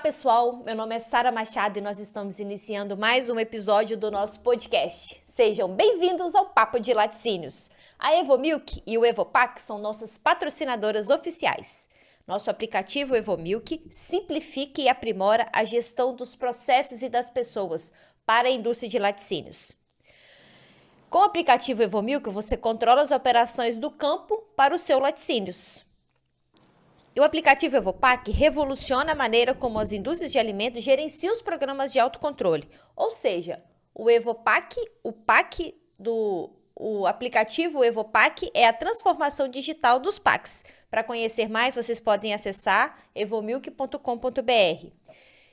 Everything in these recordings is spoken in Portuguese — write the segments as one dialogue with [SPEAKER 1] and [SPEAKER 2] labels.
[SPEAKER 1] pessoal, meu nome é Sara Machado e nós estamos iniciando mais um episódio do nosso podcast. Sejam bem-vindos ao Papo de Laticínios. A Evomilk e o Evopac são nossas patrocinadoras oficiais. Nosso aplicativo Evomilk simplifica e aprimora a gestão dos processos e das pessoas para a indústria de laticínios. Com o aplicativo Evomilk, você controla as operações do campo para os seus laticínios. E o aplicativo Evopac revoluciona a maneira como as indústrias de alimentos gerenciam os programas de autocontrole. Ou seja, o Evopac, o aplicativo Evopac é a transformação digital dos PACs. Para conhecer mais, vocês podem acessar evomilk.com.br.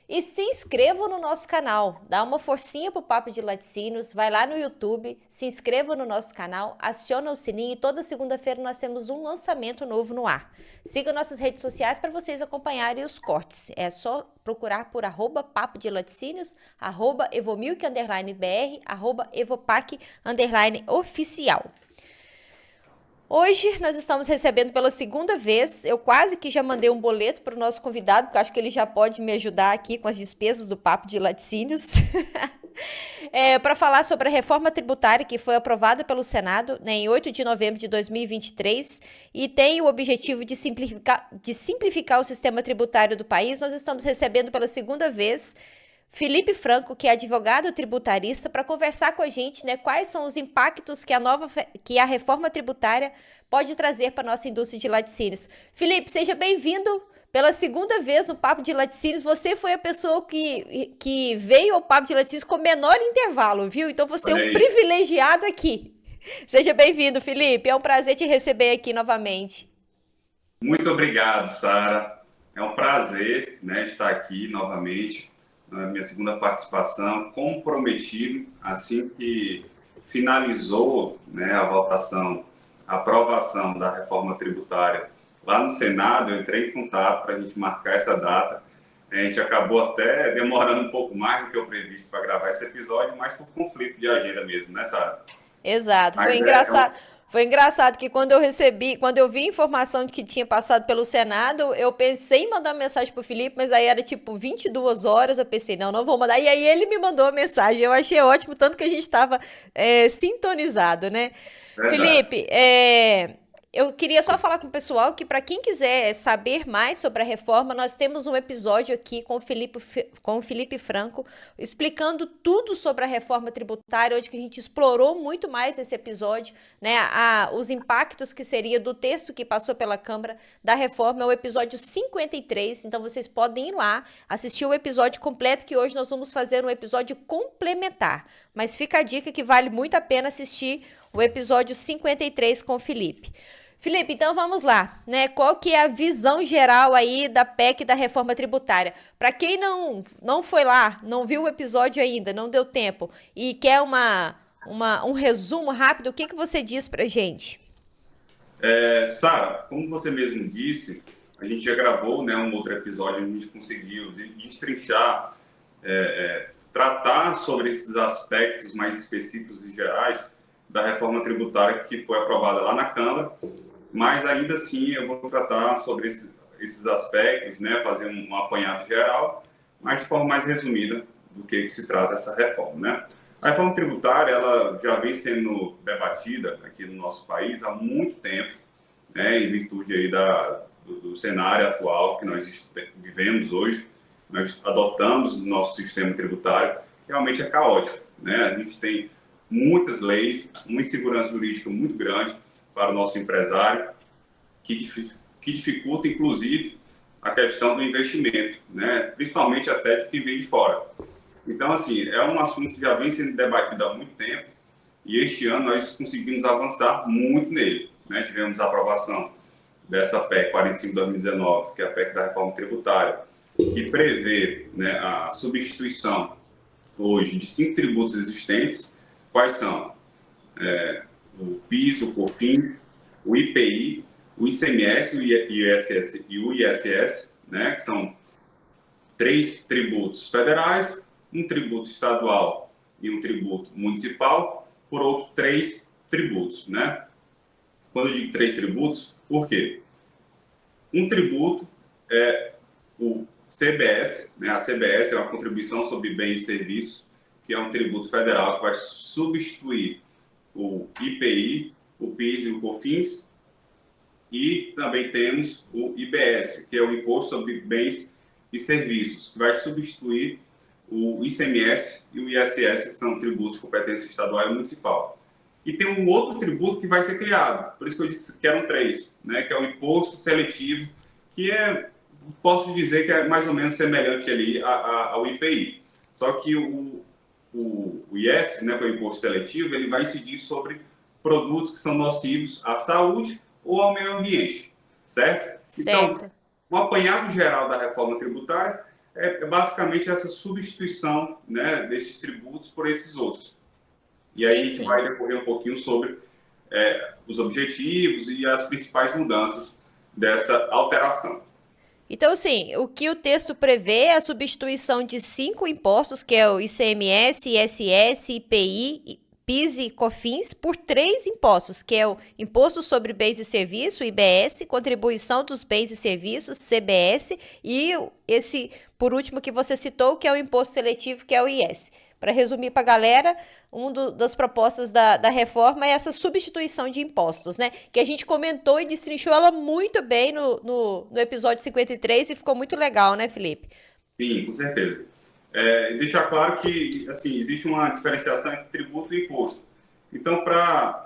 [SPEAKER 1] E se inscrevam no nosso canal, dá uma forcinha pro Papo de Laticínios, vai lá no YouTube, se inscreva no nosso canal, aciona o sininho e toda segunda-feira nós temos um lançamento novo no ar. Siga nossas redes sociais para vocês acompanharem os cortes. É só procurar por @papo de laticínios, @evomilk_br, @evopac_oficial. Hoje nós estamos recebendo pela segunda vez, eu quase que já mandei um boleto para o nosso convidado, porque eu acho que ele já pode me ajudar aqui com as despesas do Papo de Laticínios, para falar sobre a reforma tributária que foi aprovada pelo Senado, né, em 8 de novembro de 2023 e tem o objetivo de simplificar o sistema tributário do país. Nós estamos recebendo pela segunda vez Felipe Franco, que é advogado tributarista, para conversar com a gente, né, quais são os impactos que a reforma tributária pode trazer para a nossa indústria de laticínios. Felipe, seja bem-vindo pela segunda vez no Papo de Laticínios. Você foi a pessoa que veio ao Papo de Laticínios com menor intervalo, viu? Então você é um privilegiado aqui. Seja bem-vindo, Felipe. É um prazer te receber aqui novamente.
[SPEAKER 2] Muito obrigado, Sara. É um prazer, né, estar aqui novamente. Na minha segunda participação, comprometido, assim que finalizou, né, a votação, a aprovação da reforma tributária lá no Senado, eu entrei em contato para a gente marcar essa data. A gente acabou até demorando um pouco mais do que o previsto para gravar esse episódio, mas por conflito de agenda mesmo, né, Sara?
[SPEAKER 1] Exato, foi engraçado. Foi engraçado que quando eu vi a informação de que tinha passado pelo Senado, eu pensei em mandar uma mensagem pro Felipe, mas aí era tipo 22 horas, eu pensei, não vou mandar. E aí ele me mandou a mensagem, eu achei ótimo, tanto que a gente estava sintonizado, né?
[SPEAKER 2] Verdade.
[SPEAKER 1] Felipe, eu queria só falar com o pessoal que para quem quiser saber mais sobre a reforma, nós temos um episódio aqui com o Felipe Franco, explicando tudo sobre a reforma tributária, onde que a gente explorou muito mais nesse episódio, né, os impactos que seria do texto que passou pela Câmara da reforma, é o episódio 53, então vocês podem ir lá, assistir o episódio completo, que hoje nós vamos fazer um episódio complementar, mas fica a dica que vale muito a pena assistir o episódio 53 com o Felipe. Felipe, então vamos lá, né? Qual que é a visão geral aí da PEC da reforma tributária? Para quem não foi lá, não viu o episódio ainda, não deu tempo e quer um resumo rápido, o que você diz pra gente?
[SPEAKER 2] Sara, como você mesmo disse, a gente já gravou, né, um outro episódio onde a gente conseguiu destrinchar, tratar sobre esses aspectos mais específicos e gerais da reforma tributária que foi aprovada lá na Câmara, mas ainda assim eu vou tratar sobre esses aspectos, né, fazer um apanhado geral, mas de forma mais resumida do que se trata essa reforma, né? A reforma tributária, ela já vem sendo debatida aqui no nosso país há muito tempo, né, em virtude aí do cenário atual que nós vivemos hoje. Nós adotamos o nosso sistema tributário, que realmente é caótico, né? A gente tem muitas leis, uma insegurança jurídica muito grande para o nosso empresário, que dificulta, inclusive, a questão do investimento, né? Principalmente até de quem vem de fora. Então, assim, é um assunto que já vem sendo debatido há muito tempo e este ano nós conseguimos avançar muito nele, né? Tivemos a aprovação dessa PEC 45/2019, que é a PEC da reforma tributária, que prevê, né, a substituição hoje de 5 tributos existentes. Quais são? O PIS, o COFINS, o IPI, o ICMS e o ISS, né, que são 3 tributos federais, um tributo estadual e um tributo municipal, por outro 3 tributos, né? Quando eu digo 3 tributos, por quê? Um tributo é o CBS, né? A CBS é uma contribuição sobre bens e serviços, que é um tributo federal que vai substituir o IPI, o PIS e o COFINS, e também temos o IBS, que é o Imposto sobre Bens e Serviços, que vai substituir o ICMS e o ISS, que são tributos de competência estadual e municipal. E tem um outro tributo que vai ser criado, por isso que eu disse que eram três, né, que é o Imposto Seletivo, que posso dizer que é mais ou menos semelhante ali ao IPI. Só que o IS, né, que é o Imposto Seletivo, ele vai incidir sobre produtos que são nocivos à saúde ou ao meio ambiente, certo?
[SPEAKER 1] Certo.
[SPEAKER 2] Então, o apanhado geral da reforma tributária é basicamente essa substituição, né, desses tributos por esses outros. E aí a gente vai decorrer um pouquinho sobre os objetivos e as principais mudanças dessa alteração.
[SPEAKER 1] Então, assim, o que o texto prevê é a substituição de 5 impostos, que é o ICMS, ISS, IPI, PIS e COFINS, por 3 impostos, que é o Imposto sobre Bens e Serviços, IBS, Contribuição dos Bens e Serviços, CBS, e esse, por último, que você citou, que é o Imposto Seletivo, que é o IS. Para resumir para a galera, das propostas da reforma é essa substituição de impostos, né? Que a gente comentou e destrinchou ela muito bem no episódio 53 e ficou muito legal, né, Felipe?
[SPEAKER 2] Sim, com certeza. Deixar claro que assim, existe uma diferenciação entre tributo e imposto. Então, para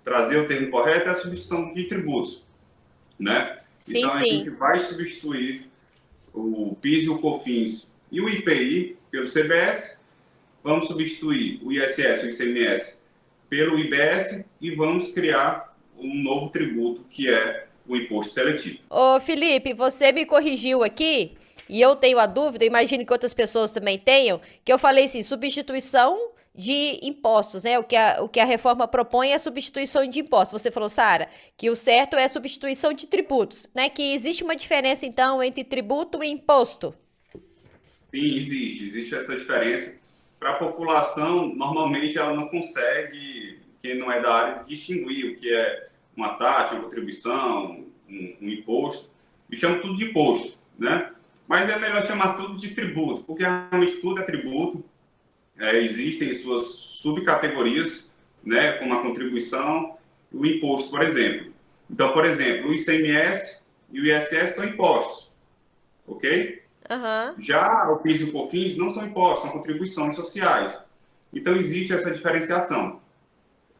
[SPEAKER 2] trazer o termo correto, é a substituição de tributos, né?
[SPEAKER 1] Sim,
[SPEAKER 2] Então, a
[SPEAKER 1] sim.
[SPEAKER 2] gente vai substituir o PIS e o COFINS e o IPI pelo CBS, vamos substituir o ISS e o ICMS pelo IBS e vamos criar um novo tributo, que é o imposto seletivo.
[SPEAKER 1] Ô, Felipe, você me corrigiu aqui e eu tenho a dúvida, imagino que outras pessoas também tenham, que eu falei assim, substituição de impostos, né? O que a reforma propõe é a substituição de impostos. Você falou, Sara, que o certo é a substituição de tributos, né? Que existe uma diferença, então, entre tributo e imposto.
[SPEAKER 2] Sim, existe essa diferença. Para a população, normalmente ela não consegue, quem não é da área, distinguir o que é uma taxa, uma contribuição, um imposto, e chama tudo de imposto, né? Mas é melhor chamar tudo de tributo, porque realmente tudo é tributo, existem suas subcategorias, né, como a contribuição e o imposto, por exemplo. Então, por exemplo, o ICMS e o ISS são impostos, ok?
[SPEAKER 1] Aham.
[SPEAKER 2] Já o PIS e o COFINS não são impostos, são contribuições sociais. Então, existe essa diferenciação.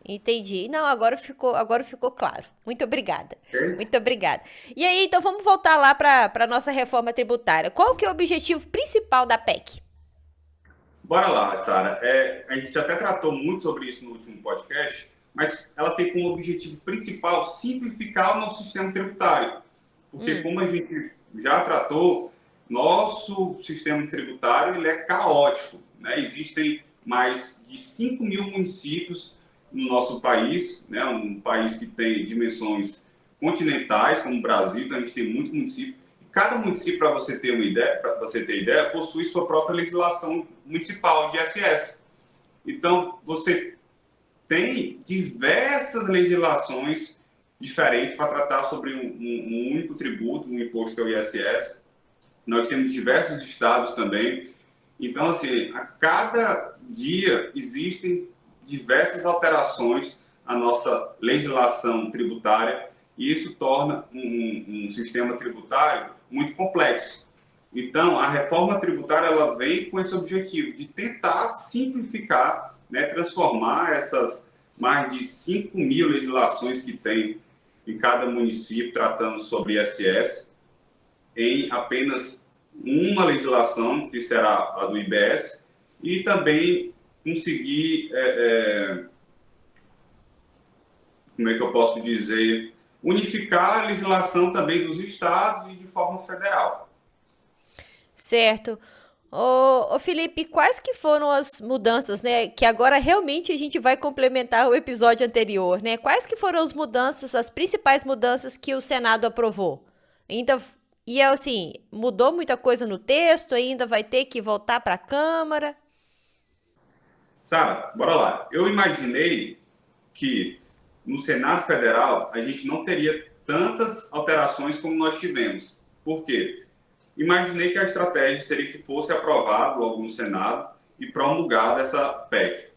[SPEAKER 1] Entendi. Não, agora ficou claro. Muito obrigada.
[SPEAKER 2] Ok?
[SPEAKER 1] Muito obrigada. E aí, então vamos voltar lá para a nossa reforma tributária. Qual que é o objetivo principal da PEC?
[SPEAKER 2] Bora lá, Sara. A gente até tratou muito sobre isso no último podcast, mas ela tem como objetivo principal simplificar o nosso sistema tributário. Porque, como a gente já tratou, nosso sistema tributário ele é caótico, né? Existem mais de 5 mil municípios no nosso país, né? Um país que tem dimensões continentais, como o Brasil, então a gente tem muito município. Cada município, para você ter uma ideia, possui sua própria legislação municipal de ISS. Então, você tem diversas legislações diferentes para tratar sobre um único tributo, um imposto que é o ISS. Nós temos diversos estados também. Então, assim, a cada dia existem diversas alterações à nossa legislação tributária e isso torna um sistema tributário muito complexo. Então, a reforma tributária ela vem com esse objetivo de tentar simplificar, né, transformar essas mais de 5 mil legislações que tem em cada município tratando sobre ISS em apenas uma legislação, que será a do IBS, e também conseguir, como é que eu posso dizer, unificar a legislação também dos estados e de forma federal.
[SPEAKER 1] Certo. Ô, Felipe, quais que foram as mudanças, né? Que agora realmente a gente vai complementar o episódio anterior, né? Quais que foram as mudanças, as principais mudanças que o Senado aprovou? Ainda e assim, mudou muita coisa no texto, ainda vai ter que voltar para a Câmara.
[SPEAKER 2] Sara, bora lá. Eu imaginei que no Senado Federal a gente não teria tantas alterações como nós tivemos. Por quê? imaginei que a estratégia seria que fosse aprovado logo no Senado e promulgada essa PEC,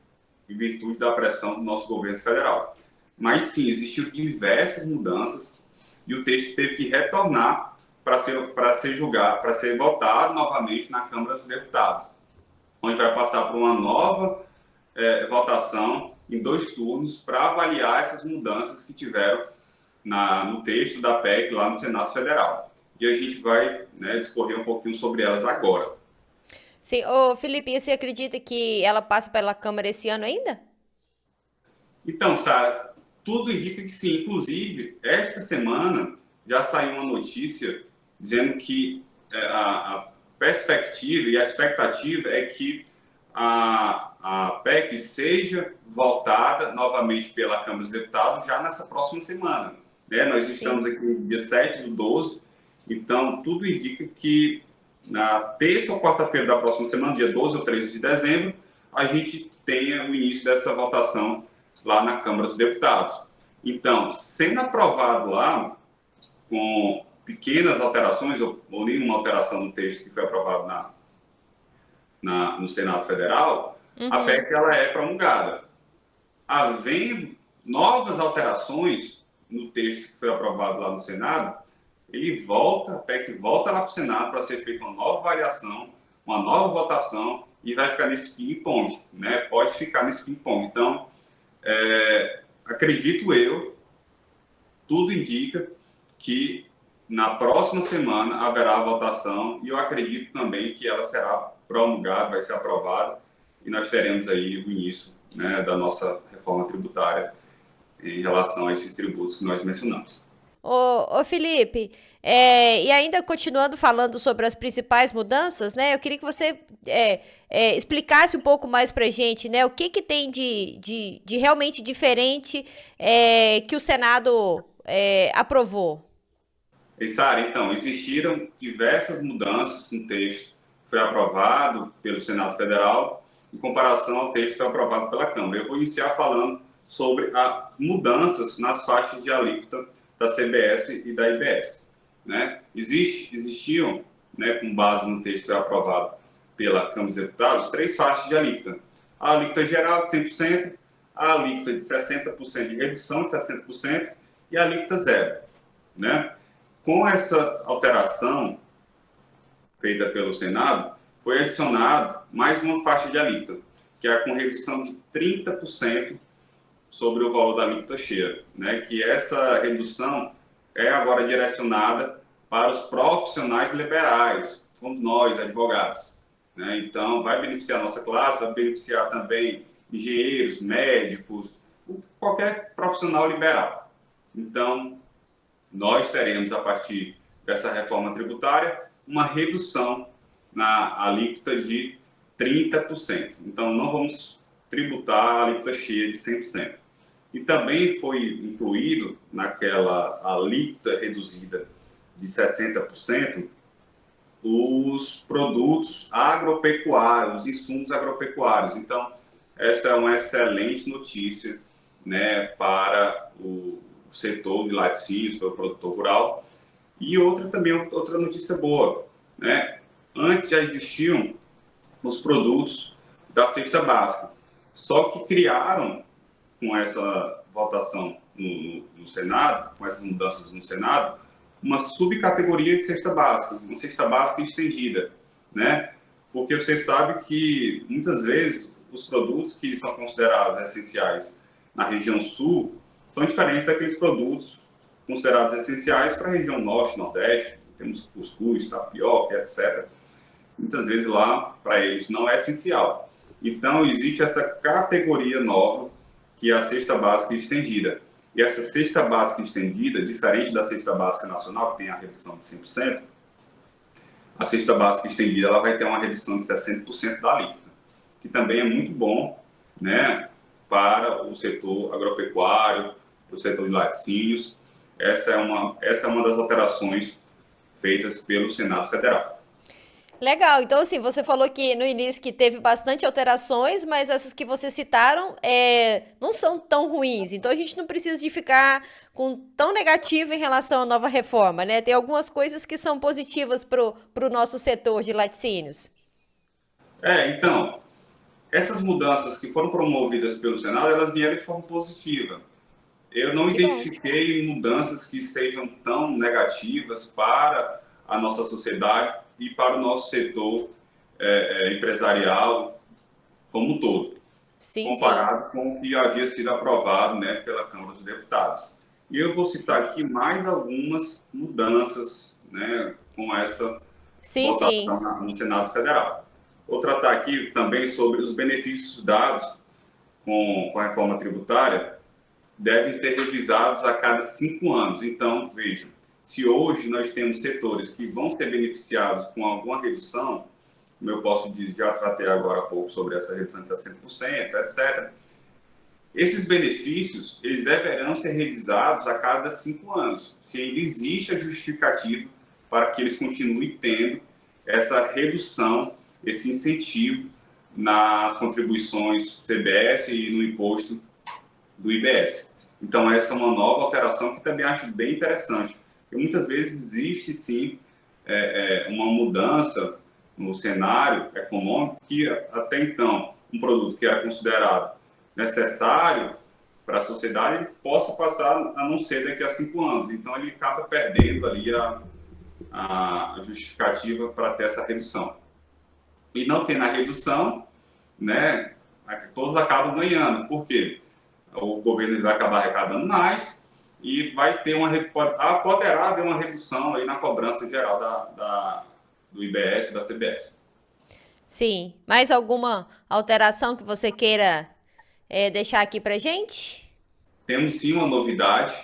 [SPEAKER 2] em virtude da pressão do nosso governo federal. Mas sim, existiram diversas mudanças e o texto teve que retornar para ser julgado, para ser votado novamente na Câmara dos Deputados, onde vai passar por uma nova votação em 2 turnos para avaliar essas mudanças que tiveram no texto da PEC lá no Senado Federal. E a gente vai, né, discorrer um pouquinho sobre elas agora.
[SPEAKER 1] Sim, ô Felipe, e você acredita que ela passa pela Câmara esse ano ainda?
[SPEAKER 2] Então, Sara, tudo indica que sim. Inclusive, esta semana já saiu uma notícia dizendo que a perspectiva e a expectativa é que a PEC seja votada novamente pela Câmara dos Deputados já nessa próxima semana. Né? Nós estamos
[SPEAKER 1] Sim.
[SPEAKER 2] aqui no dia 7/12, então tudo indica que na terça ou quarta-feira da próxima semana, dia 12 ou 13 de dezembro, a gente tenha o início dessa votação lá na Câmara dos Deputados. Então, sendo aprovado lá, com pequenas alterações ou nenhuma alteração no texto que foi aprovado no Senado Federal, a
[SPEAKER 1] Uhum.
[SPEAKER 2] PEC ela é promulgada. Havendo novas alterações no texto que foi aprovado lá no Senado, a PEC volta lá para o Senado para ser feita uma nova avaliação, uma nova votação e vai ficar nesse ping-pong, né? Pode ficar nesse ping-pong. Então, acredito eu, tudo indica que na próxima semana haverá a votação e eu acredito também que ela será promulgada, vai ser aprovada e nós teremos aí o início, né, da nossa reforma tributária em relação a esses tributos que nós mencionamos.
[SPEAKER 1] Ô Felipe, e ainda continuando falando sobre as principais mudanças, né? Eu queria que você explicasse um pouco mais pra gente, né? O que que tem de realmente diferente que o Senado aprovou?
[SPEAKER 2] E, Sara, então, existiram diversas mudanças no texto que foi aprovado pelo Senado Federal em comparação ao texto que foi aprovado pela Câmara. Eu vou iniciar falando sobre as mudanças nas faixas de alíquota da CBS e da IBS. Né? Existiam, né, com base no texto que foi aprovado pela Câmara dos Deputados, 3 faixas de alíquota. A alíquota geral de 100%, a alíquota de 60%, de redução de 60% e a alíquota zero. Né? Com essa alteração feita pelo Senado, foi adicionado mais uma faixa de alíquota, que é com redução de 30% sobre o valor da alíquota cheia, né? Que essa redução é agora direcionada para os profissionais liberais, como nós, advogados. Né? Então, vai beneficiar a nossa classe, vai beneficiar também engenheiros, médicos, qualquer profissional liberal. Então, nós teremos, a partir dessa reforma tributária, uma redução na alíquota de 30%. Então, não vamos tributar a alíquota cheia de 100%. E também foi incluído naquela alíquota reduzida de 60% os produtos agropecuários, os insumos agropecuários. Então, essa é uma excelente notícia, né, para o setor de laticínios, para o produtor rural. E outra notícia boa, né? Antes já existiam os produtos da cesta básica, só que criaram, com essa votação no Senado, com essas mudanças no Senado, uma subcategoria de cesta básica, uma cesta básica estendida, né? Porque você sabe que, muitas vezes, os produtos que são considerados essenciais na região sul são diferentes daqueles produtos considerados essenciais para a região norte, nordeste, temos cuscuz, tapioca, etc. Muitas vezes lá, para eles, não é essencial. Então, existe essa categoria nova, que é a cesta básica estendida. E essa cesta básica estendida, diferente da cesta básica nacional, que tem a redução de 100%, a cesta básica estendida ela vai ter uma redução de 60% da alíquota, que também é muito bom, né, para o setor agropecuário, para o setor de laticínios. Essa é uma das alterações feitas pelo Senado Federal.
[SPEAKER 1] Legal. Então, assim, você falou que no início que teve bastante alterações, mas essas que vocês citaram não são tão ruins. Então, a gente não precisa de ficar com tão negativo em relação à nova reforma, né? Tem algumas coisas que são positivas pro nosso setor de laticínios.
[SPEAKER 2] Então, essas mudanças que foram promovidas pelo Senado, elas vieram de forma positiva. Eu não
[SPEAKER 1] Que bom.
[SPEAKER 2] identifiquei mudanças que sejam tão negativas para a nossa sociedade e para o nosso setor empresarial como um todo,
[SPEAKER 1] Sim, sim.
[SPEAKER 2] comparado com o que havia sido aprovado, né, pela Câmara dos Deputados. E eu vou
[SPEAKER 1] Sim,
[SPEAKER 2] citar aqui mais algumas mudanças, né, com essa
[SPEAKER 1] sim. Sim.
[SPEAKER 2] votação no Senado Federal. Vou tratar aqui também sobre os benefícios dados com a reforma tributária, devem ser revisados a cada 5 anos. Então, vejam, se hoje nós temos setores que vão ser beneficiados com alguma redução, como eu posso dizer, já tratei agora há pouco sobre essa redução de 60%, etc., esses benefícios, eles deverão ser revisados a cada 5 anos, se ainda existe a justificativa para que eles continuem tendo essa redução, esse incentivo nas contribuições CBS e no imposto do IBS. Então, essa é uma nova alteração que também acho bem interessante. Porque muitas vezes existe, sim, uma mudança no cenário econômico que, até então, um produto que era considerado necessário para a sociedade possa passar a não ser daqui a 5 anos. Então, ele acaba perdendo ali a justificativa para ter essa redução. E não tendo a redução, né, todos acabam ganhando. Por quê? O governo vai acabar arrecadando mais e vai ter poderá haver uma redução aí na cobrança geral do IBS e da CBS.
[SPEAKER 1] Sim. Mais alguma alteração que você queira deixar aqui pra gente?
[SPEAKER 2] Temos sim uma novidade,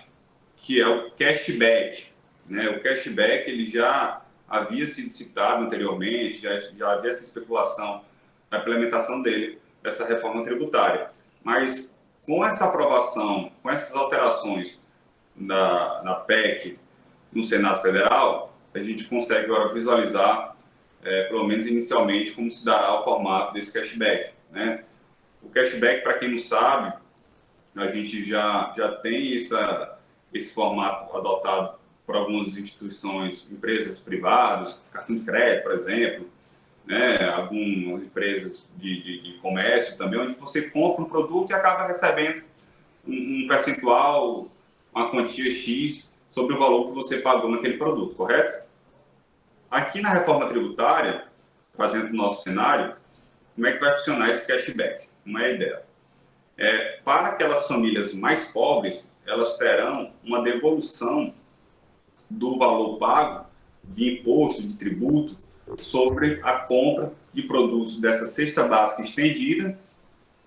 [SPEAKER 2] que é o cashback. Né? O cashback ele já havia sido citado anteriormente, já havia essa especulação na implementação dele, dessa reforma tributária. Mas com essa aprovação, com essas alterações na PEC no Senado Federal, a gente consegue agora visualizar, pelo menos inicialmente, como se dará o formato desse cashback. Né? O cashback, para quem não sabe, a gente já tem esse formato adotado por algumas instituições, empresas privadas, cartão de crédito, por exemplo, né? Algumas empresas de comércio também, onde você compra um produto e acaba recebendo um percentual, uma quantia X sobre o valor que você pagou naquele produto, correto? Aqui na reforma tributária, trazendo para o nosso cenário, como é que vai funcionar esse cashback? Uma ideia. Para aquelas famílias mais pobres, elas terão uma devolução do valor pago de imposto, de tributo, sobre a compra de produtos dessa cesta básica estendida,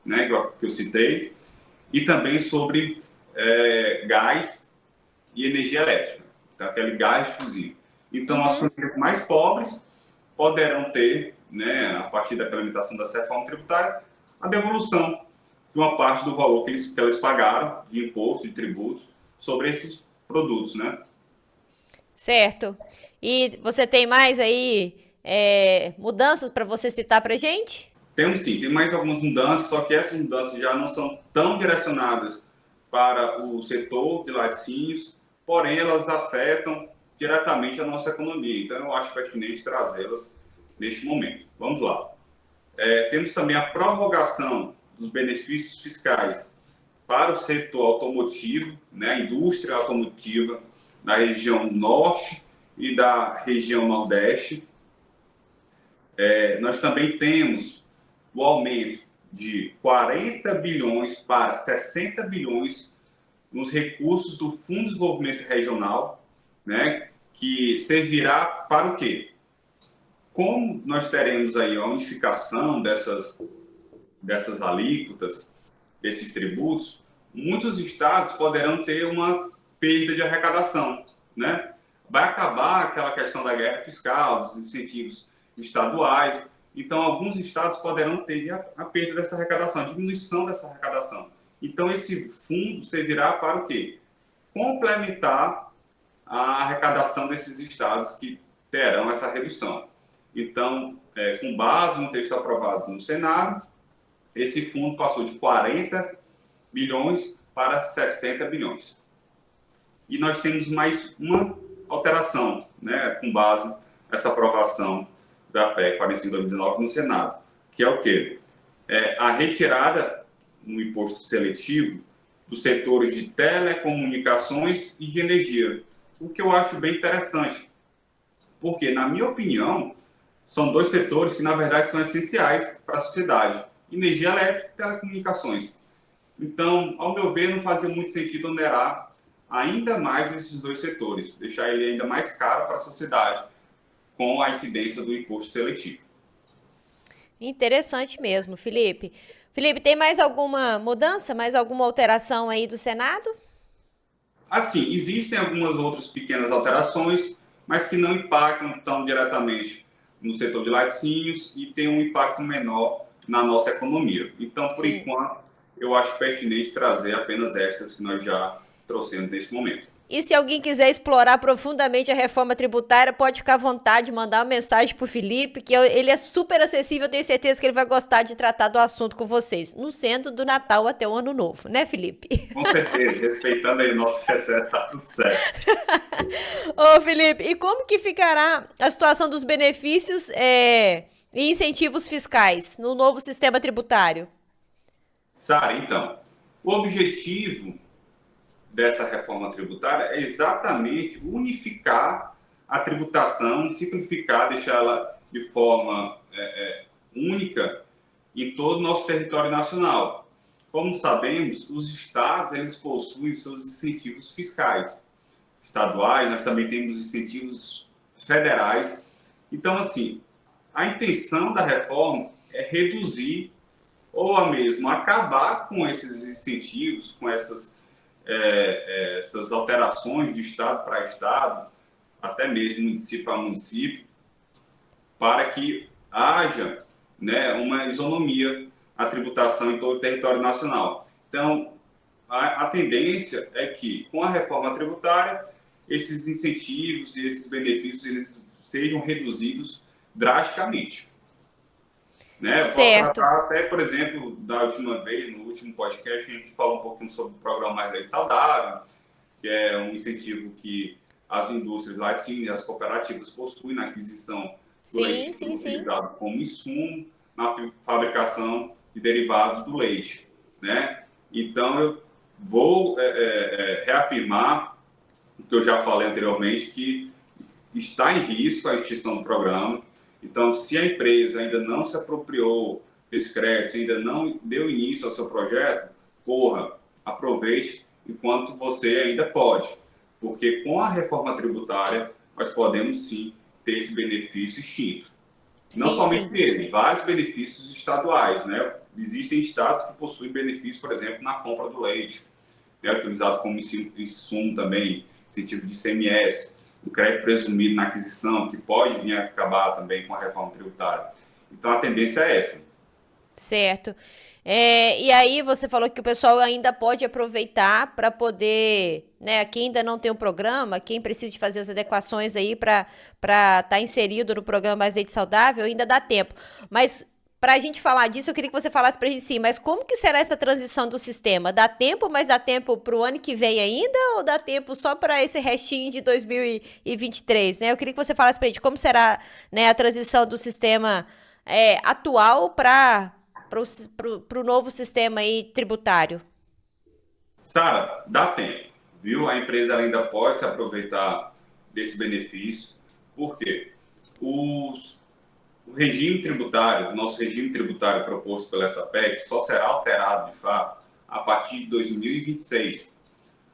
[SPEAKER 2] né, que eu citei, e também sobre gás e energia elétrica, então, aquele gás de cozinha. Então, as
[SPEAKER 1] Uhum.
[SPEAKER 2] famílias mais pobres poderão ter, né, a partir da implementação da reforma tributária, a devolução de uma parte do valor que eles pagaram de imposto, de tributos, sobre esses produtos, né?
[SPEAKER 1] Certo. E você tem mais aí mudanças para você citar pra gente?
[SPEAKER 2] Temos sim, tem mais algumas mudanças, só que essas mudanças já não são tão direcionadas para o setor de laticínios, porém elas afetam diretamente a nossa economia. Então eu acho pertinente trazê-las neste momento. Vamos lá. Temos também a prorrogação dos benefícios fiscais para o setor automotivo, né, a indústria automotiva na região norte e da região nordeste. Nós também temos o aumento de 40 bilhões para 60 bilhões nos recursos do Fundo de Desenvolvimento Regional, né, que servirá para o quê? Como nós teremos aí a unificação dessas alíquotas, desses tributos, muitos estados poderão ter uma perda de arrecadação, né? Vai acabar aquela questão da guerra fiscal, dos incentivos estaduais. Então, alguns estados poderão ter a perda dessa arrecadação, a diminuição dessa arrecadação. Então, esse fundo servirá para o quê? Complementar a arrecadação desses estados que terão essa redução. Então, com base no texto aprovado no Senado, esse fundo passou de 40 bilhões para 60 bilhões. E nós temos mais uma alteração, né, com base nessa aprovação da PEC 45/2019 no Senado, que é o quê? A retirada no imposto seletivo dos setores de telecomunicações e de energia, o que eu acho bem interessante, porque, na minha opinião, são dois setores que, na verdade, são essenciais para a sociedade: energia elétrica e telecomunicações. Então, ao meu ver, não fazia muito sentido onerar ainda mais esses dois setores, deixar ele ainda mais caro para a sociedade com a incidência do imposto seletivo.
[SPEAKER 1] Interessante mesmo, Felipe. Felipe, tem mais alguma mudança, mais alguma alteração aí do Senado?
[SPEAKER 2] Assim, existem algumas outras pequenas alterações, mas que não impactam tão diretamente no setor de laticínios e tem um impacto menor na nossa economia. Então, por
[SPEAKER 1] Sim.
[SPEAKER 2] enquanto, eu acho pertinente trazer apenas estas que nós já trouxemos neste momento.
[SPEAKER 1] E se alguém quiser explorar profundamente a reforma tributária, pode ficar à vontade, mandar uma mensagem pro Felipe, que ele é super acessível, eu tenho certeza que ele vai gostar de tratar do assunto com vocês, no centro do Natal até o Ano Novo, né, Felipe?
[SPEAKER 2] Com certeza, respeitando aí o nosso recesso, tá tudo certo.
[SPEAKER 1] Ô, Felipe, e como que ficará a situação dos benefícios e incentivos fiscais no novo sistema tributário?
[SPEAKER 2] Sara, então, o objetivo dessa reforma tributária é exatamente unificar a tributação, simplificar, deixá-la de forma única em todo o nosso território nacional. Como sabemos, os estados eles possuem seus incentivos fiscais estaduais, nós também temos incentivos federais. Então, assim, a intenção da reforma é reduzir ou a mesmo acabar com esses incentivos, com essas alterações de estado para estado, até mesmo município a município, para que haja, né, uma isonomia à tributação em todo o território nacional. Então, a tendência é que, com a reforma tributária, esses incentivos e esses benefícios eles sejam reduzidos drasticamente. Né? Eu posso
[SPEAKER 1] Certo.
[SPEAKER 2] tratar até, por exemplo, da última vez, no último podcast, a gente falou um pouquinho sobre o programa Mais Leite Saudável, que é um incentivo que as indústrias laticínias e as cooperativas possuem na aquisição do
[SPEAKER 1] Sim,
[SPEAKER 2] leite
[SPEAKER 1] sim, sim.
[SPEAKER 2] utilizado como insumo na fabricação de derivados do leite. Né? Então, eu vou reafirmar o que eu já falei anteriormente, que está em risco a extinção do programa. Então, se a empresa ainda não se apropriou desse crédito, ainda não deu início ao seu projeto, corra, aproveite enquanto você ainda pode. Porque com a reforma tributária, nós podemos sim ter esse benefício extinto. Não
[SPEAKER 1] Sim,
[SPEAKER 2] somente
[SPEAKER 1] sim.
[SPEAKER 2] ele, vários benefícios estaduais. Né? Existem estados que possuem benefícios, por exemplo, na compra do leite, né? Utilizado como insumo também, incentivo de ICMS, o crédito presumido na aquisição, que pode vir a acabar também com a reforma tributária. Então, a tendência é essa.
[SPEAKER 1] Certo. E aí você falou que o pessoal ainda pode aproveitar para poder, né, quem ainda não tem o programa, quem precisa de fazer as adequações aí para estar inserido no programa Mais Leite Saudável, ainda dá tempo. Mas para a gente falar disso, eu queria que você falasse para a gente sim, mas como que será essa transição do sistema? Dá tempo, mas dá tempo para o ano que vem ainda ou dá tempo só para esse restinho de 2023, né? Eu queria que você falasse para a gente como será, né, a transição do sistema atual para o novo sistema aí tributário.
[SPEAKER 2] Sara, dá tempo, viu? A empresa ainda pode se aproveitar desse benefício. Por quê? O regime tributário, o nosso regime tributário proposto pela essa PEC só será alterado, de fato, a partir de 2026.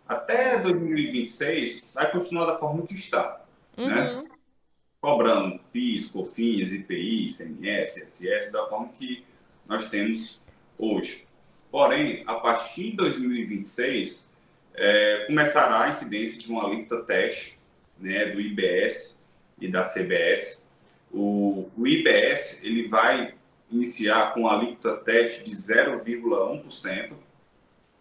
[SPEAKER 2] Até 2026, vai continuar da forma que está, né?
[SPEAKER 1] Uhum.
[SPEAKER 2] Cobrando PIS, COFINS, IPI, ICMS, ISS, da forma que nós temos hoje. Porém, a partir de 2026, começará a incidência de uma alíquota teste, né, do IBS e da CBS. O IBS ele vai iniciar com a alíquota teste de 0,1%,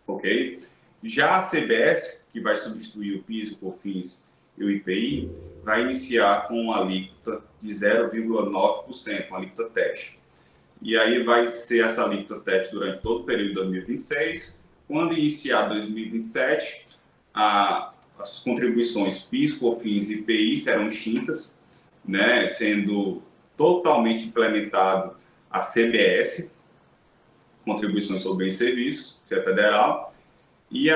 [SPEAKER 2] ok? Já a CBS, que vai substituir o PIS, o COFINS e o IPI, vai iniciar com uma alíquota de 0,9%, uma alíquota teste. E aí vai ser essa alíquota teste durante todo o período de 2026. Quando iniciar 2027, as contribuições PIS, COFINS e IPI serão extintas, né, sendo totalmente implementado a CBS, Contribuições sobre Bens e Serviços, que é federal, e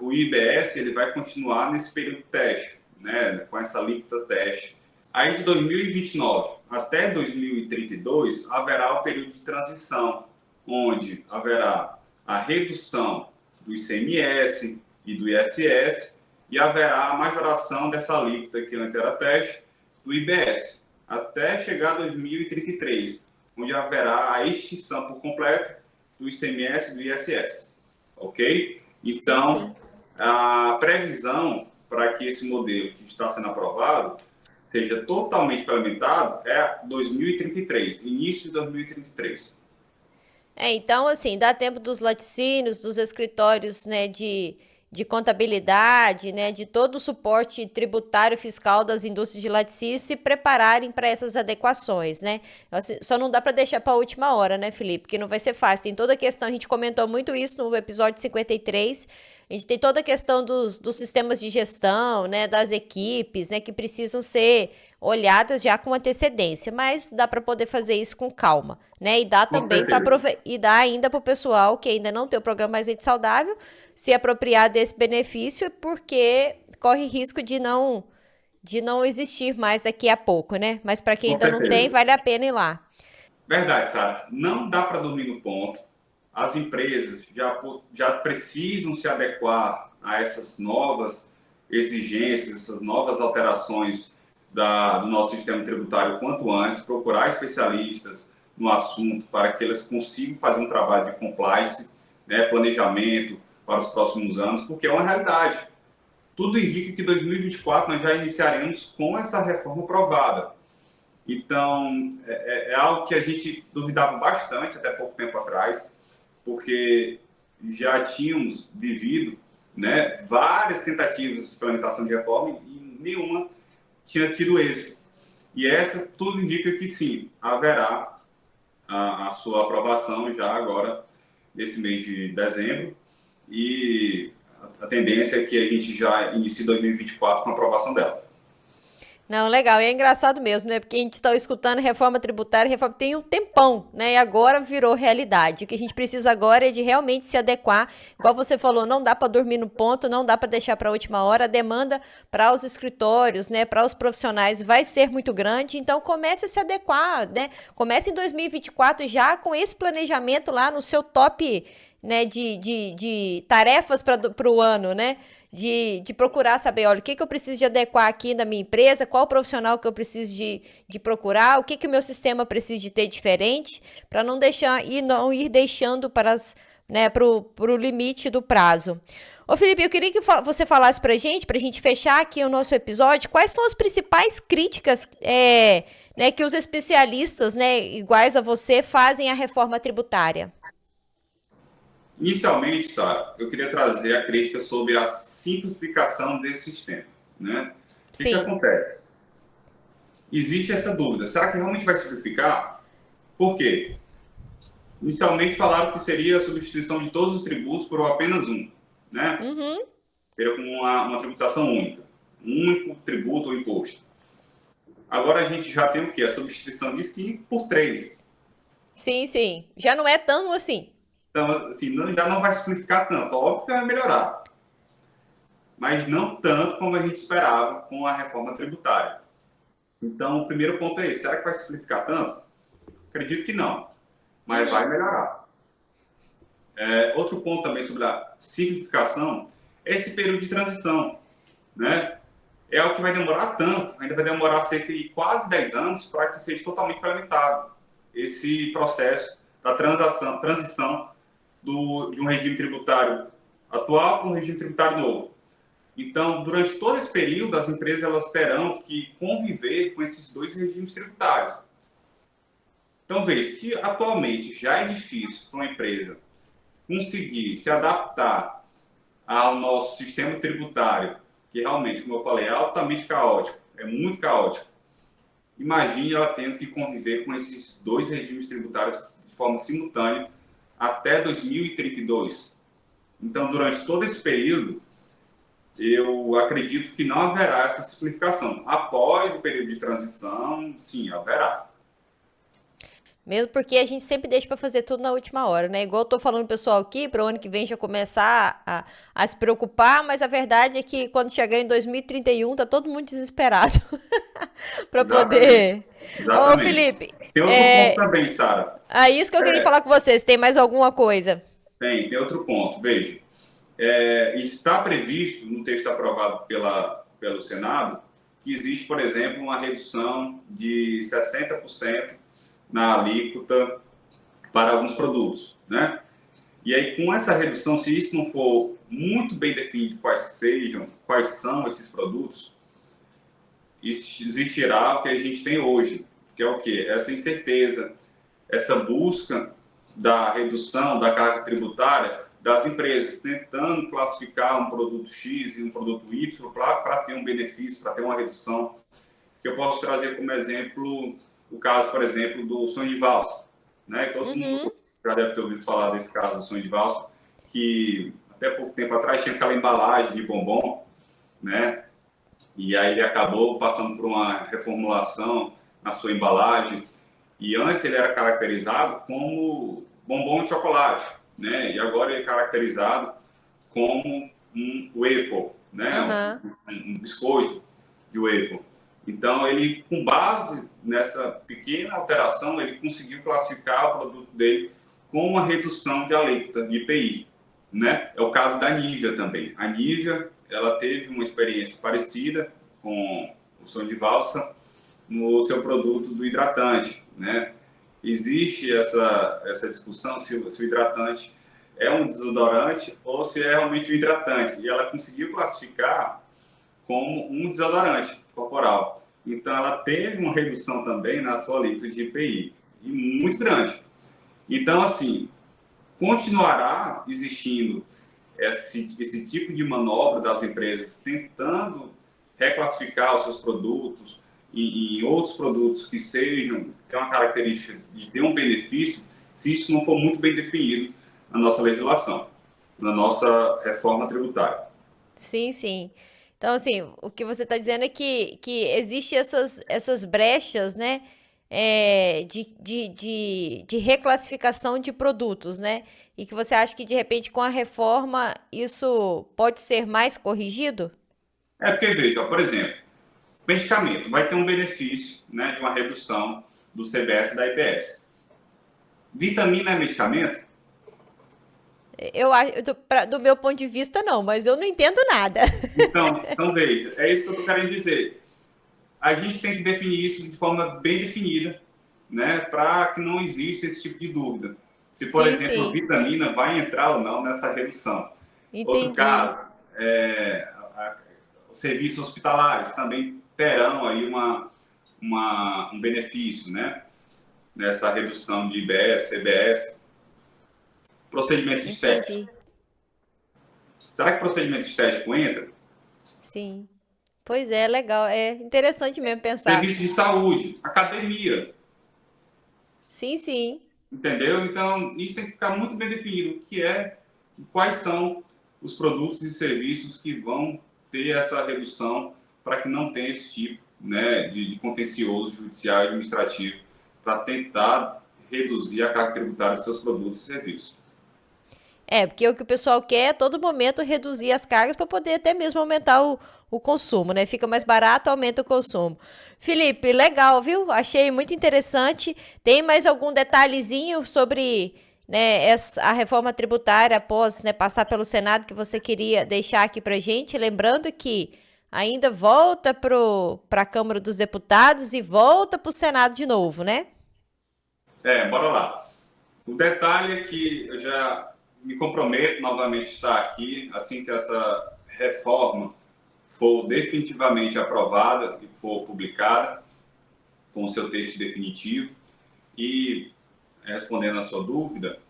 [SPEAKER 2] o IBS ele vai continuar nesse período de teste, né, com essa alíquota teste. Aí de 2029 até 2032 haverá o período de transição, onde haverá a redução do ICMS e do ISS e haverá a majoração dessa alíquota que antes era teste do IBS, até chegar a 2033, onde haverá a extinção por completo do ICMS e do ISS, ok?
[SPEAKER 1] Sim,
[SPEAKER 2] Então,
[SPEAKER 1] sim.
[SPEAKER 2] a previsão para que esse modelo que está sendo aprovado seja totalmente implementado é 2033, início de 2033.
[SPEAKER 1] Então, assim, dá tempo dos laticínios, dos escritórios, né, de contabilidade, né, de todo o suporte tributário fiscal das indústrias de laticínios se prepararem para essas adequações, né? Assim, só não dá para deixar para a última hora, né, Felipe? Porque não vai ser fácil. Tem toda a questão, a gente comentou muito isso no episódio 53. A gente tem toda a questão dos sistemas de gestão, né, das equipes, né, que precisam ser olhadas já com antecedência, mas dá para poder fazer isso com calma, né? E dá
[SPEAKER 2] Com
[SPEAKER 1] também para
[SPEAKER 2] certeza.
[SPEAKER 1] e dá ainda para o pessoal que ainda não tem o programa Mais Leite Saudável se apropriar desse benefício, porque corre risco de não existir mais daqui a pouco, né? Mas para quem
[SPEAKER 2] Com
[SPEAKER 1] ainda não tem,
[SPEAKER 2] certeza.
[SPEAKER 1] vale a pena ir lá.
[SPEAKER 2] Verdade, Sara. Não dá para dormir no ponto. As empresas já precisam se adequar a essas novas exigências, essas novas alterações do nosso sistema tributário quanto antes, procurar especialistas no assunto para que elas consigam fazer um trabalho de compliance, né, planejamento para os próximos anos, porque é uma realidade. Tudo indica que em 2024 nós já iniciaremos com essa reforma aprovada. Então, é algo que a gente duvidava bastante até pouco tempo atrás, porque já tínhamos vivido, né, várias tentativas de implementação de reforma e nenhuma tinha tido êxito. E essa tudo indica que sim, haverá a sua aprovação já agora, nesse mês de dezembro, e a tendência é que a gente já inicie 2024 com a aprovação dela.
[SPEAKER 1] Não, legal. E é engraçado mesmo, né? Porque a gente está escutando reforma tributária, reforma tem um tempão, né? E agora virou realidade. O que a gente precisa agora é de realmente se adequar. Igual você falou, não dá para dormir no ponto, não dá para deixar para a última hora. A demanda para os escritórios, né, para os profissionais vai ser muito grande. Então comece a se adequar, né? Comece em 2024 já com esse planejamento lá no seu top, né, de tarefas para o ano, né? De procurar saber, olha, o que eu preciso de adequar aqui na minha empresa, qual profissional que eu preciso de procurar, o que o meu sistema precisa de ter diferente, para não deixar e não ir deixando para né, pro limite do prazo. Ô Felipe, eu queria que você falasse pra gente fechar aqui o nosso episódio, quais são as principais críticas né, que os especialistas, né, iguais a você, fazem à reforma tributária?
[SPEAKER 2] Inicialmente, Sara, eu queria trazer a crítica sobre a simplificação desse sistema, né? O que
[SPEAKER 1] Sim.
[SPEAKER 2] acontece? Existe essa dúvida, será que realmente vai simplificar? Por quê? Inicialmente falaram que seria a substituição de todos os tributos por apenas um, né?
[SPEAKER 1] Uhum.
[SPEAKER 2] Seria como uma tributação única, um único tributo ou imposto. Agora a gente já tem o quê? A substituição de 5 por 3.
[SPEAKER 1] Sim, sim. Já não é tão assim.
[SPEAKER 2] Então, assim, já não vai simplificar tanto. Óbvio que vai melhorar, mas não tanto como a gente esperava com a reforma tributária. Então, o primeiro ponto é esse. Será que vai simplificar tanto? Acredito que não, mas vai
[SPEAKER 1] Uhum.
[SPEAKER 2] melhorar. Outro ponto também sobre a simplificação é esse período de transição, né? É algo que vai demorar tanto, ainda vai demorar cerca de quase 10 anos para que seja totalmente implementado esse processo da transição de um regime tributário atual para um regime tributário novo. Então, durante todo esse período, as empresas elas terão que conviver com esses dois regimes tributários. Então, veja, se atualmente já é difícil para uma empresa conseguir se adaptar ao nosso sistema tributário que realmente, como eu falei, é altamente caótico, é muito caótico. Imagine ela tendo que conviver com esses dois regimes tributários de forma simultânea até 2032. Então, durante todo esse período, eu acredito que não haverá essa simplificação. Após o período de transição, sim, haverá.
[SPEAKER 1] Mesmo porque a gente sempre deixa para fazer tudo na última hora, né? Igual eu tô falando pro pessoal aqui, para o ano que vem já começar a se preocupar, mas a verdade é que quando chegar em 2031 tá todo mundo desesperado para
[SPEAKER 2] Exatamente.
[SPEAKER 1] poder. Ô,
[SPEAKER 2] Exatamente.
[SPEAKER 1] Felipe,
[SPEAKER 2] Tem outro ponto também, Sara.
[SPEAKER 1] isso que eu queria
[SPEAKER 2] É,
[SPEAKER 1] falar com vocês. Tem mais alguma coisa?
[SPEAKER 2] tem outro ponto. Veja, está previsto no texto aprovado pelo Senado que existe, por exemplo, uma redução de 60% na alíquota para alguns produtos, né? E aí, com essa redução, se isso não for muito bem definido quais são esses produtos, existirá o que a gente tem hoje, que é o quê? Essa incerteza, essa busca da redução da carga tributária das empresas, tentando classificar um produto X e um produto Y para ter um benefício, para ter uma redução. Que eu posso trazer como exemplo o caso, por exemplo, do sonho de valsa. Né? Todo
[SPEAKER 1] Uhum.
[SPEAKER 2] mundo já deve ter ouvido falar desse caso do sonho de valsa, que até pouco tempo atrás tinha aquela embalagem de bombom, né? E aí ele acabou passando por uma reformulação na sua embalagem. E antes ele era caracterizado como bombom de chocolate, né? E agora ele é caracterizado como um waffle, né?
[SPEAKER 1] Aham.
[SPEAKER 2] Um biscoito de waffle. Então ele, com base nessa pequena alteração, ele conseguiu classificar o produto dele com uma redução de alíquota de IPI, né? É o caso da Nivea também. A Nivea, ela teve uma experiência parecida com o sonho de valsa no seu produto do hidratante, né? Existe essa discussão se o hidratante é um desodorante ou se é realmente um hidratante. E ela conseguiu classificar como um desodorante corporal. Então, ela teve uma redução também na sua alíquota de IPI, e muito grande. Então, assim, continuará existindo esse tipo de manobra das empresas tentando reclassificar os seus produtos em outros produtos que sejam, tenham uma característica de ter um benefício, se isso não for muito bem definido na nossa legislação, na nossa reforma tributária.
[SPEAKER 1] Sim, sim. Então, assim, o que você está dizendo é que existe essas brechas, né? De reclassificação de produtos, né? E que você acha que, de repente, com a reforma, isso pode ser mais corrigido?
[SPEAKER 2] É porque, veja, por exemplo, medicamento vai ter um benefício, né, de uma redução do CBS e da IPS. Vitamina é medicamento?
[SPEAKER 1] Eu acho, do meu ponto de vista, não, mas eu não entendo nada.
[SPEAKER 2] Então veja, é isso que eu estou querendo dizer. A gente tem que definir isso de forma bem definida, né, para que não exista esse tipo de dúvida. Se, por
[SPEAKER 1] Sim,
[SPEAKER 2] exemplo, a
[SPEAKER 1] sim.
[SPEAKER 2] vitamina vai entrar ou não nessa redução. Outro
[SPEAKER 1] Entendi.
[SPEAKER 2] caso, os serviços hospitalares também terão aí um benefício, né, nessa redução de IBS, CBS. Procedimento estético.
[SPEAKER 1] Entendi.
[SPEAKER 2] Será que procedimento estético entra?
[SPEAKER 1] Sim. Pois é, legal. É interessante mesmo pensar.
[SPEAKER 2] Serviço de saúde, academia,
[SPEAKER 1] Sim, sim.
[SPEAKER 2] entendeu? Então, isso tem que ficar muito bem definido, o que é, quais são os produtos e serviços que vão ter essa redução para que não tenha esse tipo, né, de contencioso judicial e administrativo para tentar reduzir a carga tributária dos seus produtos e serviços.
[SPEAKER 1] Porque o que o pessoal quer é a todo momento reduzir as cargas para poder até mesmo aumentar o consumo, né? Fica mais barato, aumenta o consumo. Felipe, legal, viu? Achei muito interessante. Tem mais algum detalhezinho sobre, né, a reforma tributária após, né, passar pelo Senado que você queria deixar aqui pra gente? Lembrando que ainda volta para a Câmara dos Deputados e volta para o Senado de novo, né?
[SPEAKER 2] Bora lá. O detalhe é que eu já me comprometo novamente a estar aqui assim que essa reforma for definitivamente aprovada e for publicada com o seu texto definitivo. E, respondendo a sua dúvida,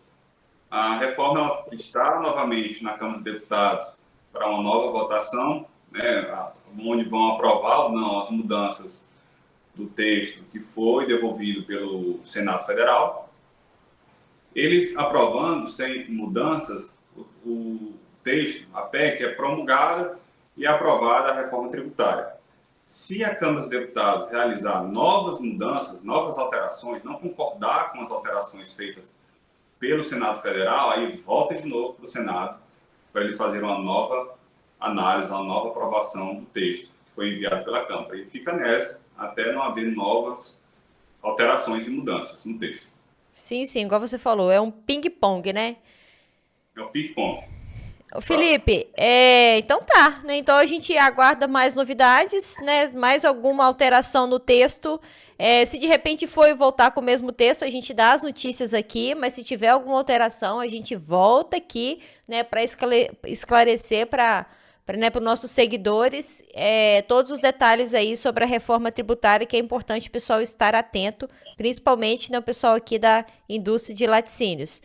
[SPEAKER 2] a reforma ela está novamente na Câmara dos Deputados para uma nova votação né, onde vão aprovar ou não as mudanças do texto que foi devolvido pelo Senado Federal. Eles aprovando sem mudanças, o texto, a PEC, é promulgada e aprovada a reforma tributária. Se a Câmara dos Deputados realizar novas mudanças, novas alterações, não concordar com as alterações feitas pelo Senado Federal, aí volta de novo para o Senado para eles fazerem uma nova análise, uma nova aprovação do texto que foi enviado pela Câmara. E fica nessa até não haver novas alterações e mudanças no texto.
[SPEAKER 1] Sim, sim, igual você falou, é um ping-pong, né?
[SPEAKER 2] É o ping-pong.
[SPEAKER 1] Ô, Felipe, então tá, né? Então a gente aguarda mais novidades, né? Mais alguma alteração no texto. Se de repente for voltar com o mesmo texto, a gente dá as notícias aqui, mas se tiver alguma alteração, a gente volta aqui, né, para esclarecer para os nossos seguidores todos os detalhes aí sobre a reforma tributária, que é importante o pessoal estar atento, principalmente, né, o pessoal aqui da indústria de laticínios.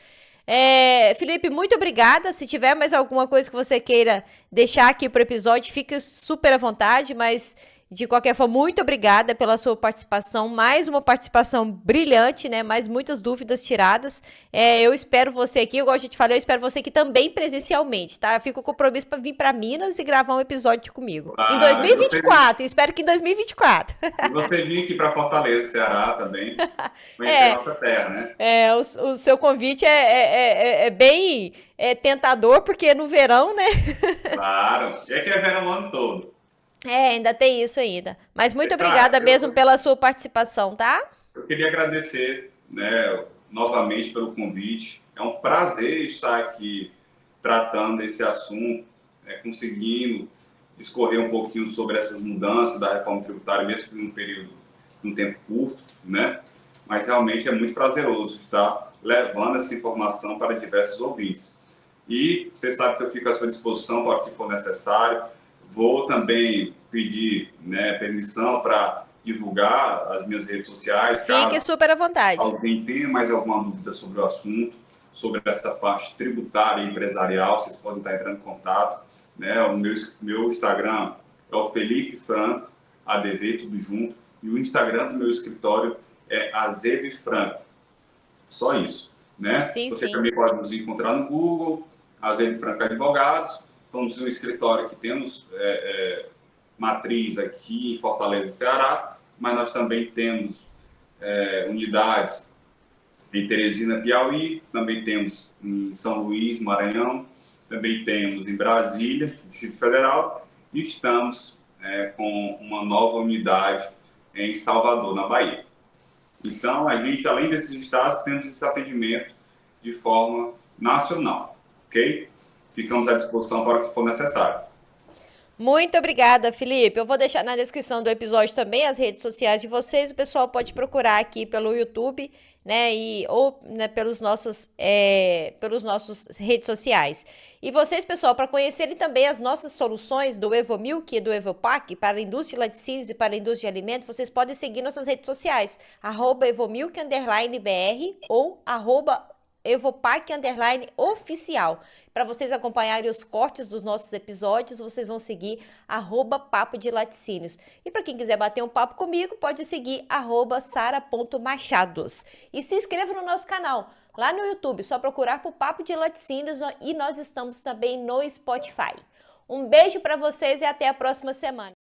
[SPEAKER 1] Felipe, muito obrigada. Se tiver mais alguma coisa que você queira deixar aqui pro episódio, fique super à vontade, mas de qualquer forma, muito obrigada pela sua participação. Mais uma participação brilhante, né? Mais muitas dúvidas tiradas. Eu espero você aqui, igual a gente falou, eu espero você aqui também presencialmente, tá? Eu fico com compromisso para vir para Minas e gravar um episódio comigo. Em 2024, espero que em 2024.
[SPEAKER 2] E você vir aqui para Fortaleza, Ceará também, conhecer a nossa terra, né?
[SPEAKER 1] O seu convite é bem tentador, porque no verão, né?
[SPEAKER 2] Claro, e aqui é verão o ano todo.
[SPEAKER 1] Ainda tem isso ainda. Mas muito obrigada mesmo pela sua participação, tá?
[SPEAKER 2] Eu queria agradecer, né, novamente pelo convite. É um prazer estar aqui tratando desse assunto, conseguindo discorrer um pouquinho sobre essas mudanças da reforma tributária, mesmo num tempo curto, né? Mas realmente é muito prazeroso estar levando essa informação para diversos ouvintes. E você sabe que eu fico à sua disposição para o que for necessário. Vou também pedir, né, permissão para divulgar as minhas redes sociais.
[SPEAKER 1] Fique super à vontade.
[SPEAKER 2] Alguém tenha mais alguma dúvida sobre o assunto, sobre essa parte tributária e empresarial, vocês podem estar entrando em contato. Né? O meu Instagram é o Felipe Franco, ADV, tudo junto. E o Instagram do meu escritório é Azev Franco. Só isso. Né?
[SPEAKER 1] Sim,
[SPEAKER 2] Você
[SPEAKER 1] sim.
[SPEAKER 2] também pode nos encontrar no Google, Azev Franco Advogados. Somos um escritório que temos matriz aqui em Fortaleza, Ceará, mas nós também temos unidades em Teresina, Piauí, também temos em São Luís, Maranhão, também temos em Brasília, Distrito Federal, e estamos com uma nova unidade em Salvador, na Bahia. Então, a gente, além desses estados, temos esse atendimento de forma nacional, ok? Ficamos à disposição para o que for necessário.
[SPEAKER 1] Muito obrigada, Felipe. Eu vou deixar na descrição do episódio também as redes sociais de vocês. O pessoal pode procurar aqui pelo YouTube, né, ou né, pelos nossos redes sociais. E vocês, pessoal, para conhecerem também as nossas soluções do Evomilk e do Evopac para a indústria de laticínios e para a indústria de alimentos, vocês podem seguir nossas redes sociais, @evomilk_br ou @Evopac_oficial. Para vocês acompanharem os cortes dos nossos episódios, vocês vão seguir @papo de laticínios. E para quem quiser bater um papo comigo, pode seguir @sara.machados. E se inscreva no nosso canal, lá no YouTube, só procurar por Papo de Laticínios, e nós estamos também no Spotify. Um beijo para vocês e até a próxima semana.